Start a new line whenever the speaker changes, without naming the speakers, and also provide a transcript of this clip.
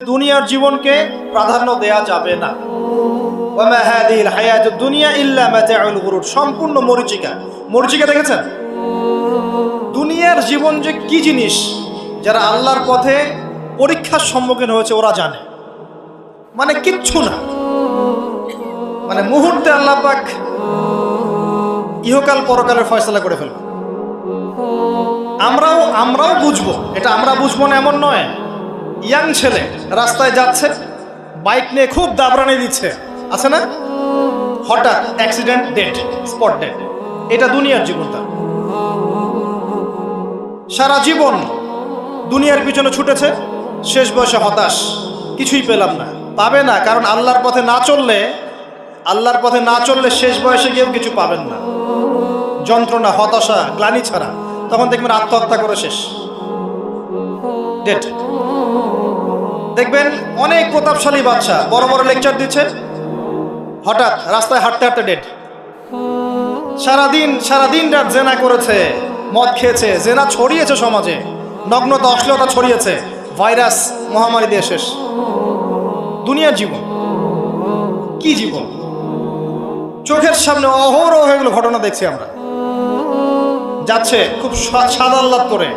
দুনিয়ার জীবনকে প্রাধান্য দেয়া যাবে না। ওয়ামা হাদিহিল হায়াতুদ দুনিয়া ইল্লা মাতাউল গুরুর, সম্পূর্ণ মরীচিকা। মরীচিকা দেখেছেন? দুনিয়ার জীবন যে কি জিনিস, যারা আল্লাহর পথে পরীক্ষার সম্মুখীন হয়েছে ওরা জানে। মানে কিচ্ছু না, মানে মুহূর্তে আল্লাহ পাক ইহকাল পরকালের ফয়সালা করে ফেলবে। আমরাও বুঝবো, এটা আমরা বুঝবো না এমন নয়। ইয়াং ছেলে রাস্তায় যাচ্ছে, বাইক নিয়ে খুব দাবরানি দিচ্ছে, আছে না? হঠাৎ অ্যাক্সিডেন্ট, ডেড, স্পট ডেড। এটা দুনিয়ার জীবনটা। সারা জীবন দুনিয়ার পিছনে ছুটেছে, শেষ বয়সে হতাশ, কিছুই পেলাম না। পাবে না, কারণ আল্লাহর পথে না চললে শেষ বয়সে গিয়েও কিছু পাবেন না। যন্ত্রণা, হতাশা, গ্লানি ছাড়া। তখন দেখবেন আত্মহত্যা করে শেষ, ডেড। দেখবেন অনেক প্রতাপশালী বাচ্চা বড় বড় লেকচার দিচ্ছে, হঠাৎ রাস্তায় হাঁটতে হাঁটতে ডেড। সারাদিন রাত জেনা করেছে, মদ খেয়েছে, জেনা ছড়িয়েছে সমাজে, নগ্নতা, অশ্লীলতা ছড়িয়েছে, ভাইরাস মহামারী দিয়ে শেষ। দুনিয়ার জীবন কি জীবন! চোখের সামনে অহরহ এগুলো ঘটনা দেখছি আমরা। যাচ্ছে খুব সাদাল্লাদ করে,